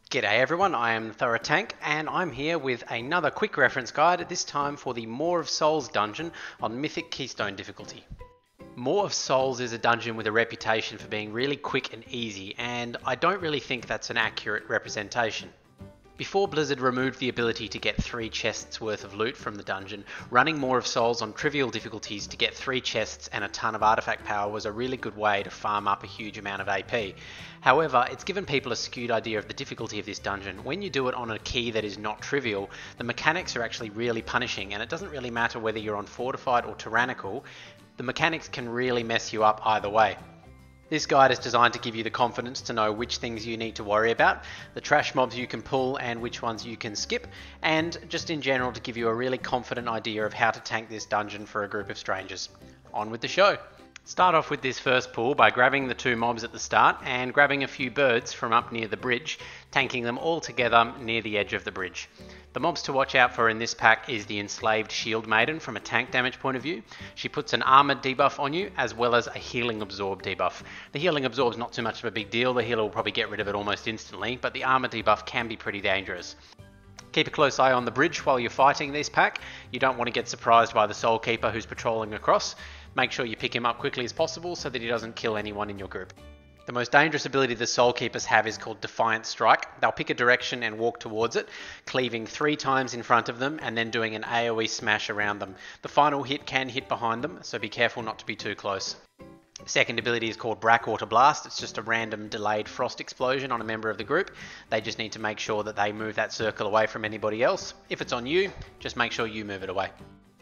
G'day everyone, I am Thorough Tank and I'm here with another quick reference guide, this time for the Maw of Souls dungeon on Mythic Keystone difficulty. Maw of Souls is a dungeon with a reputation for being really quick and easy, and I don't really think that's an accurate representation. Before Blizzard removed the ability to get 3 chests worth of loot from the dungeon, running Maw of Souls on trivial difficulties to get 3 chests and a ton of artifact power was a really good way to farm up a huge amount of AP. However, it's given people a skewed idea of the difficulty of this dungeon. When you do it on a key that is not trivial, the mechanics are actually really punishing, and it doesn't really matter whether you're on Fortified or Tyrannical, the mechanics can really mess you up either way. This guide is designed to give you the confidence to know which things you need to worry about, the trash mobs you can pull and which ones you can skip, and just in general to give you a really confident idea of how to tank this dungeon for a group of strangers. On with the show! Start off with this first pull by grabbing the 2 mobs at the start and grabbing a few birds from up near the bridge, tanking them all together near the edge of the bridge. The mobs to watch out for in this pack is the enslaved Shieldmaiden from a tank damage point of view. She puts an armoured debuff on you as well as a healing absorb debuff. The healing absorb is not too much of a big deal, the healer will probably get rid of it almost instantly, but the armour debuff can be pretty dangerous. Keep a close eye on the bridge while you're fighting this pack. You don't want to get surprised by the Soul Keeper who's patrolling across. Make sure you pick him up quickly as possible so that he doesn't kill anyone in your group. The most dangerous ability the Soul Keepers have is called Defiant Strike. They'll pick a direction and walk towards it, cleaving 3 times in front of them and then doing an AoE smash around them. The final hit can hit behind them, so be careful not to be too close. Second ability is called Blackwater Blast. It's just a random delayed frost explosion on a member of the group. They just need to make sure that they move that circle away from anybody else. If it's on you, just make sure you move it away.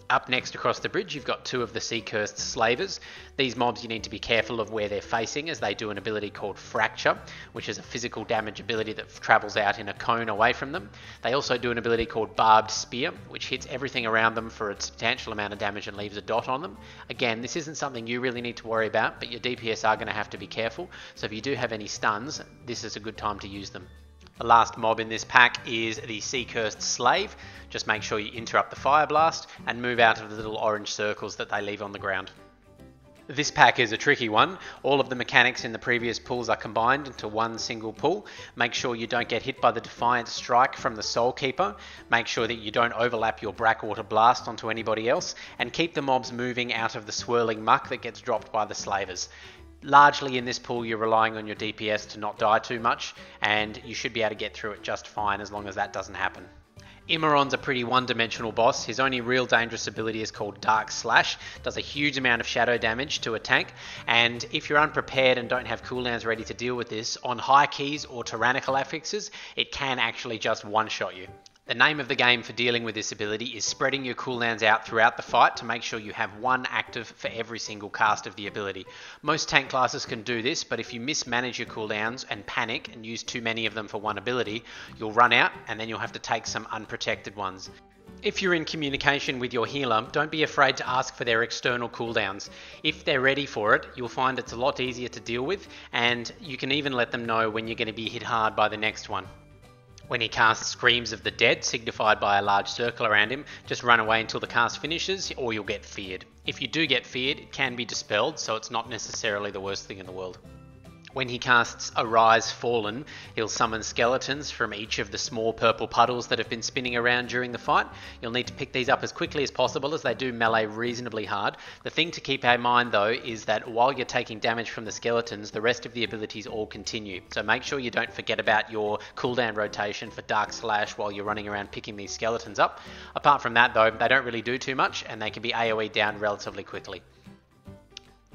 Up next across the bridge you've got 2 of the Sea-Cursed Slavers. These mobs you need to be careful of where they're facing as they do an ability called Fracture, which is a physical damage ability that travels out in a cone away from them. They also do an ability called Barbed Spear, which hits everything around them for a substantial amount of damage and leaves a dot on them. Again, this isn't something you really need to worry about, but your DPS are going to have to be careful, so if you do have any stuns, this is a good time to use them. The last mob in this pack is the Sea-Cursed Slave. Just make sure you interrupt the Fire Blast and move out of the little orange circles that they leave on the ground. This pack is a tricky one. All of the mechanics in the previous pulls are combined into one single pull. Make sure you don't get hit by the Defiant Strike from the Soul Keeper. Make sure that you don't overlap your Blackwater Blast onto anybody else, and keep the mobs moving out of the swirling muck that gets dropped by the Slavers. Largely in this pool you're relying on your DPS to not die too much, and you should be able to get through it just fine as long as that doesn't happen. Immoron's a pretty one-dimensional boss. His only real dangerous ability is called Dark Slash. Does a huge amount of shadow damage to a tank, and if you're unprepared and don't have cooldowns ready to deal with this, on high keys or tyrannical affixes, it can actually just one-shot you. The name of the game for dealing with this ability is spreading your cooldowns out throughout the fight to make sure you have one active for every single cast of the ability. Most tank classes can do this, but if you mismanage your cooldowns and panic and use too many of them for one ability, you'll run out and then you'll have to take some unprotected ones. If you're in communication with your healer, don't be afraid to ask for their external cooldowns. If they're ready for it, you'll find it's a lot easier to deal with, and you can even let them know when you're going to be hit hard by the next one. When he casts Screams of the Dead, signified by a large circle around him, just run away until the cast finishes or you'll get feared. If you do get feared, it can be dispelled, so it's not necessarily the worst thing in the world. When he casts Arise Fallen, he'll summon skeletons from each of the small purple puddles that have been spinning around during the fight. You'll need to pick these up as quickly as possible as they do melee reasonably hard. The thing to keep in mind though is that while you're taking damage from the skeletons, the rest of the abilities all continue. So make sure you don't forget about your cooldown rotation for Dark Slash while you're running around picking these skeletons up. Apart from that though, they don't really do too much and they can be AoE down relatively quickly.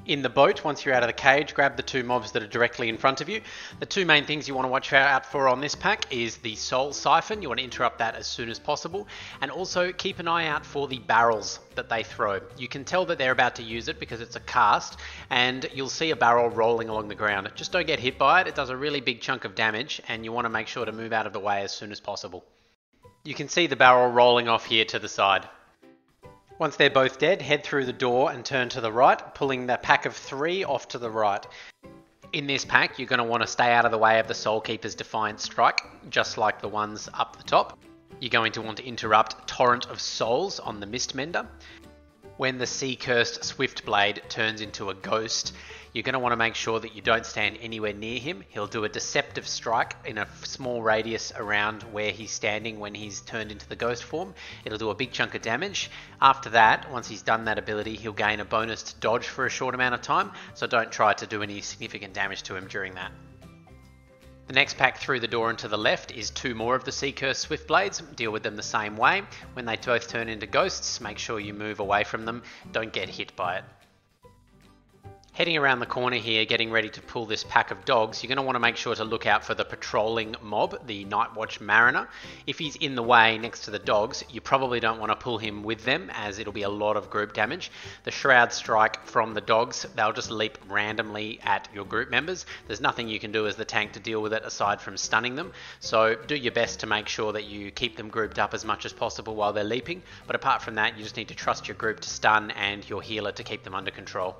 In the boat, once you're out of the cage, grab the 2 mobs that are directly in front of you. The 2 main things you want to watch out for on this pack is the Soul Siphon. You want to interrupt that as soon as possible, and also keep an eye out for the barrels that they throw. You can tell that they're about to use it because it's a cast, and you'll see a barrel rolling along the ground. Just don't get hit by it. It does a really big chunk of damage, and you want to make sure to move out of the way as soon as possible. You can see the barrel rolling off here to the side. Once they're both dead, head through the door and turn to the right, pulling the pack of 3 off to the right. In this pack, you're going to want to stay out of the way of the Soul Keeper's Defiant Strike, just like the ones up the top. You're going to want to interrupt Torrent of Souls on the Mistmender. When the Sea-Cursed Swiftblade turns into a ghost, You're going to want to make sure that you don't stand anywhere near him. He'll do a deceptive strike in a small radius around where he's standing when he's turned into the ghost form. It'll do a big chunk of damage. After that, once he's done that ability, he'll gain a bonus to dodge for a short amount of time, so don't try to do any significant damage to him during that. The next pack through the door and to the left is 2 more of the Sea Curse Swiftblades. Deal with them the same way. When they both turn into ghosts, make sure you move away from them. Don't get hit by it. Heading around the corner here, getting ready to pull this pack of dogs, you're going to want to make sure to look out for the patrolling mob, the Nightwatch Mariner. If he's in the way next to the dogs, you probably don't want to pull him with them, as it'll be a lot of group damage. The Shroud Strike from the dogs, they'll just leap randomly at your group members. There's nothing you can do as the tank to deal with it aside from stunning them, so do your best to make sure that you keep them grouped up as much as possible while they're leaping, but apart from that, you just need to trust your group to stun and your healer to keep them under control.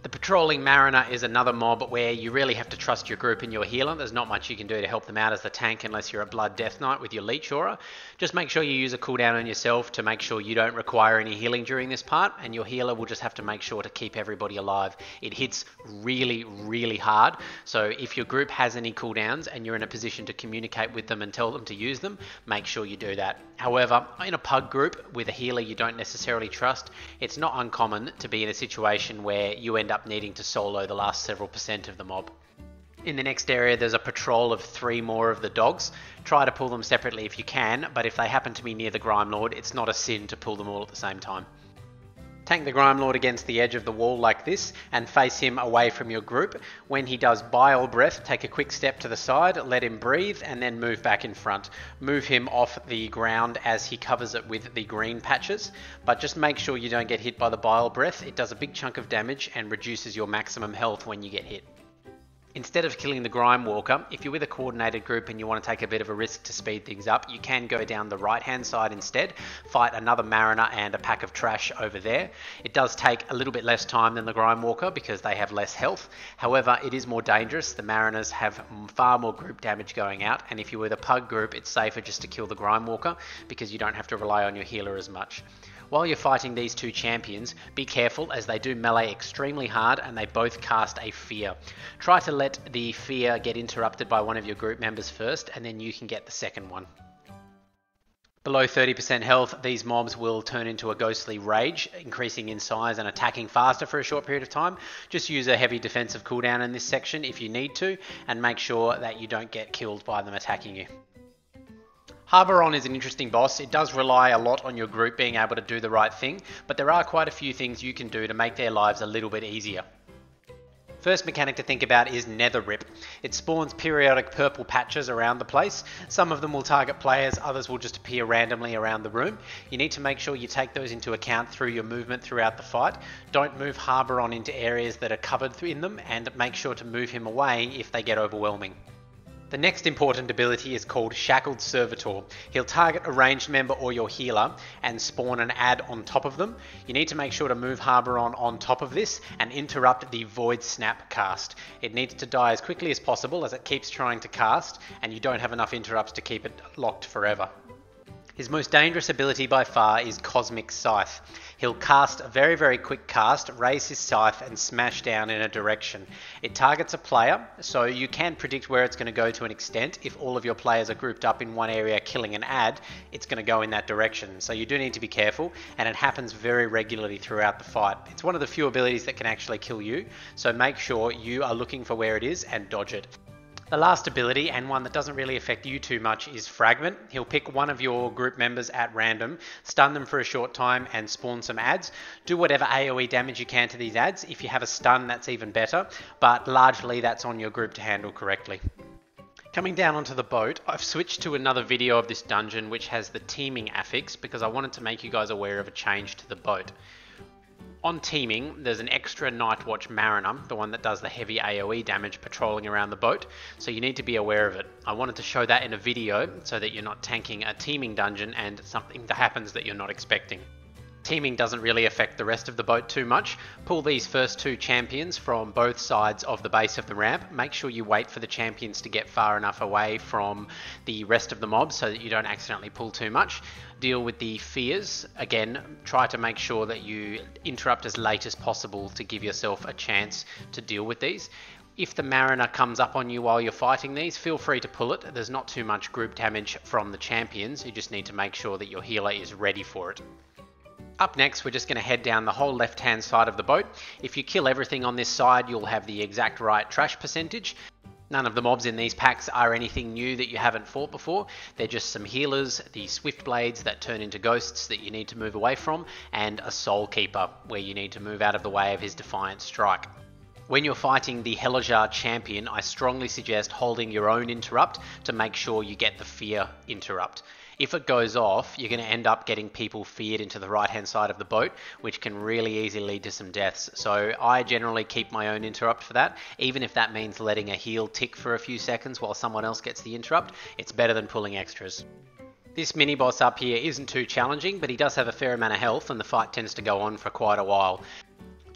The Patrolling Mariner is another mob where you really have to trust your group and your healer. There's not much you can do to help them out as the tank unless you're a Blood Death Knight with your Leech Aura. Just make sure you use a cooldown on yourself to make sure you don't require any healing during this part, and your healer will just have to make sure to keep everybody alive. It hits really, really hard, so if your group has any cooldowns and you're in a position to communicate with them and tell them to use them, make sure you do that. However, in a pug group with a healer you don't necessarily trust, it's not uncommon to be in a situation where you end up needing to solo the last several percent of the mob. In the next area there's a patrol of 3 more of the dogs. Try to pull them separately if you can, but if they happen to be near the Grime Lord, it's not a sin to pull them all at the same time. Tank the Grime Lord against the edge of the wall like this and face him away from your group. When he does Bile Breath, take a quick step to the side, let him breathe, and then move back in front. Move him off the ground as he covers it with the green patches, but just make sure you don't get hit by the Bile Breath. It does a big chunk of damage and reduces your maximum health when you get hit. Instead of killing the Grime Walker, if you're with a coordinated group and you want to take a bit of a risk to speed things up, you can go down the right hand side instead, fight another Mariner and a pack of trash over there. It does take a little bit less time than the Grime Walker because they have less health. However, it is more dangerous. The Mariners have far more group damage going out, and if you're with a pug group, it's safer just to kill the Grime Walker because you don't have to rely on your healer as much. While you're fighting these 2 champions, be careful as they do melee extremely hard and they both cast a fear. Try to let the fear get interrupted by one of your group members first, and then you can get the second one. Below 30% health, these mobs will turn into a ghostly rage, increasing in size and attacking faster for a short period of time. Just use a heavy defensive cooldown in this section if you need to, and make sure that you don't get killed by them attacking you. Harboron is an interesting boss. It does rely a lot on your group being able to do the right thing, but there are quite a few things you can do to make their lives a little bit easier. First mechanic to think about is Nether Rip. It spawns periodic purple patches around the place. Some of them will target players, others will just appear randomly around the room. You need to make sure you take those into account through your movement throughout the fight. Don't move Harboron into areas that are covered in them, and make sure to move him away if they get overwhelming. The next important ability is called Shackled Servitor. He'll target a ranged member or your healer and spawn an ad on top of them. You need to make sure to move Harboron on top of this and interrupt the Void Snap cast. It needs to die as quickly as possible as it keeps trying to cast, and you don't have enough interrupts to keep it locked forever. His most dangerous ability by far is Cosmic Scythe. He'll cast a very, very quick cast, raise his scythe and smash down in a direction. It targets a player, so you can predict where it's going to go to an extent. If all of your players are grouped up in one area killing an ad, it's going to go in that direction. So you do need to be careful, and it happens very regularly throughout the fight. It's one of the few abilities that can actually kill you, so make sure you are looking for where it is and dodge it. The last ability, and one that doesn't really affect you too much, is Fragment. He'll pick one of your group members at random, stun them for a short time and spawn some ads. Do whatever AoE damage you can to these ads. If you have a stun, that's even better, but largely that's on your group to handle correctly. Coming down onto the boat, I've switched to another video of this dungeon which has the teaming affix because I wanted to make you guys aware of a change to the boat. On teaming, there's an extra Nightwatch Mariner, the one that does the heavy AoE damage patrolling around the boat, so you need to be aware of it. I wanted to show that in a video so that you're not tanking a teaming dungeon and something that happens that you're not expecting. Teaming doesn't really affect the rest of the boat too much. Pull these first two champions from both sides of the base of the ramp. Make sure you wait for the champions to get far enough away from the rest of the mobs so that you don't accidentally pull too much. Deal with the fears. Again, try to make sure that you interrupt as late as possible to give yourself a chance to deal with these. If the Mariner comes up on you while you're fighting these, feel free to pull it. There's not too much group damage from the champions. You just need to make sure that your healer is ready for it. Up next, we're just going to head down the whole left-hand side of the boat. If you kill everything on this side, you'll have the exact right trash percentage. None of the mobs in these packs are anything new that you haven't fought before. They're just some healers, the Swift Blades that turn into ghosts that you need to move away from, and a Soul Keeper where you need to move out of the way of his Defiant Strike. When you're fighting the Helajar champion, I strongly suggest holding your own interrupt to make sure you get the fear interrupt. If it goes off, you're going to end up getting people feared into the right hand side of the boat, which can really easily lead to some deaths. So I generally keep my own interrupt for that, even if that means letting a heal tick for a few seconds while someone else gets the interrupt. It's better than pulling extras. This mini boss up here isn't too challenging, but he does have a fair amount of health and the fight tends to go on for quite a while.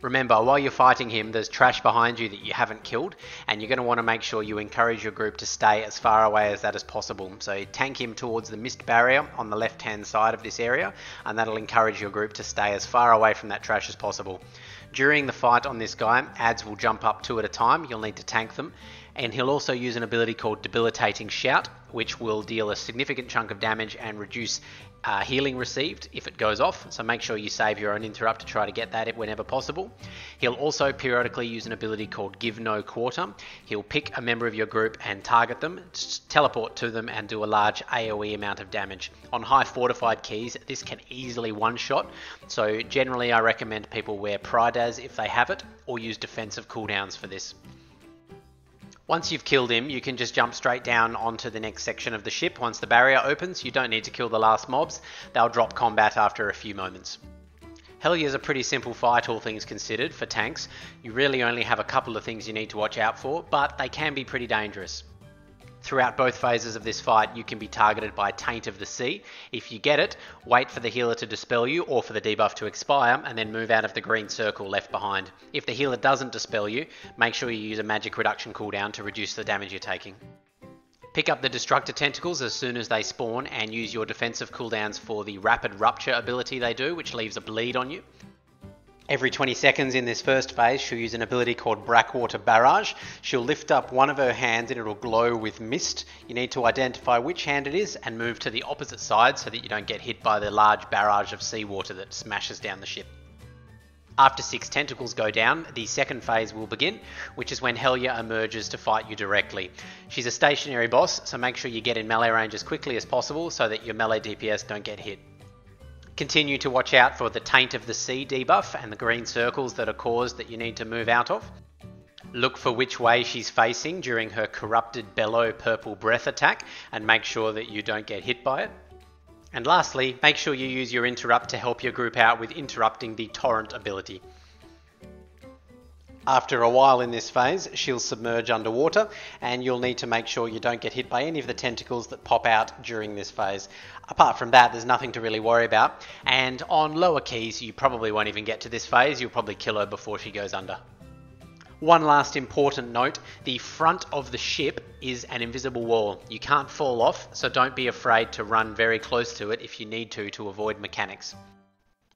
Remember, while you're fighting him, there's trash behind you that you haven't killed, and you're going to want to make sure you encourage your group to stay as far away as that as possible. So tank him towards the mist barrier on the left-hand side of this area, and that'll encourage your group to stay as far away from that trash as possible. During the fight on this guy, adds will jump up 2 at a time. You'll need to tank them. And he'll also use an ability called Debilitating Shout, which will deal a significant chunk of damage and reduce healing received if it goes off. So make sure you save your own interrupt to try to get that whenever possible. He'll also periodically use an ability called Give No Quarter. He'll pick a member of your group and target them, teleport to them and do a large AoE amount of damage. On high fortified keys, this can easily one-shot. So generally I recommend people wear Pridaz if they have it, or use defensive cooldowns for this. Once you've killed him, you can just jump straight down onto the next section of the ship. Once the barrier opens, you don't need to kill the last mobs. They'll drop combat after a few moments. Helliar's a pretty simple fight, all things considered, for tanks. You really only have a couple of things you need to watch out for, but they can be pretty dangerous. Throughout both phases of this fight, you can be targeted by Taint of the Sea. If you get it, wait for the healer to dispel you or for the debuff to expire, and then move out of the green circle left behind. If the healer doesn't dispel you, make sure you use a magic reduction cooldown to reduce the damage you're taking. Pick up the Destructor Tentacles as soon as they spawn, and use your defensive cooldowns for the Rapid Rupture ability they do, which leaves a bleed on you. Every 20 seconds in this first phase, she'll use an ability called Blackwater Barrage. She'll lift up one of her hands and it'll glow with mist. You need to identify which hand it is and move to the opposite side so that you don't get hit by the large barrage of seawater that smashes down the ship. After 6 tentacles go down, the second phase will begin, which is when Helliar emerges to fight you directly. She's a stationary boss, so make sure you get in melee range as quickly as possible so that your melee DPS don't get hit. Continue to watch out for the Taint of the Sea debuff and the green circles that are caused that you need to move out of. Look for which way she's facing during her Corrupted Bellow Purple Breath attack and make sure that you don't get hit by it. And lastly, make sure you use your interrupt to help your group out with interrupting the Torrent ability. After a while in this phase, she'll submerge underwater and you'll need to make sure you don't get hit by any of the tentacles that pop out during this phase. Apart from that, there's nothing to really worry about, and on lower keys you probably won't even get to this phase. You'll probably kill her before she goes under. One last important note, the front of the ship is an invisible wall. You can't fall off, so don't be afraid to run very close to it if you need to avoid mechanics.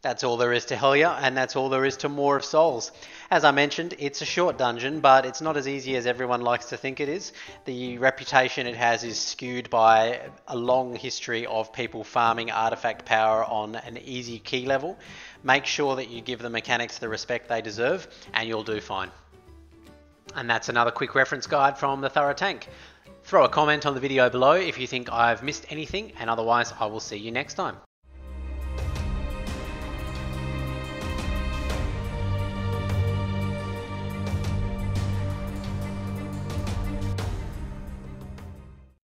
That's all there is to Helliar, and that's all there is to Maw of Souls. As I mentioned, it's a short dungeon, but it's not as easy as everyone likes to think it is. The reputation it has is skewed by a long history of people farming artifact power on an easy key level. Make sure that you give the mechanics the respect they deserve, and you'll do fine. And that's another quick reference guide from the Thorough Tank. Throw a comment on the video below if you think I've missed anything, and otherwise I will see you next time.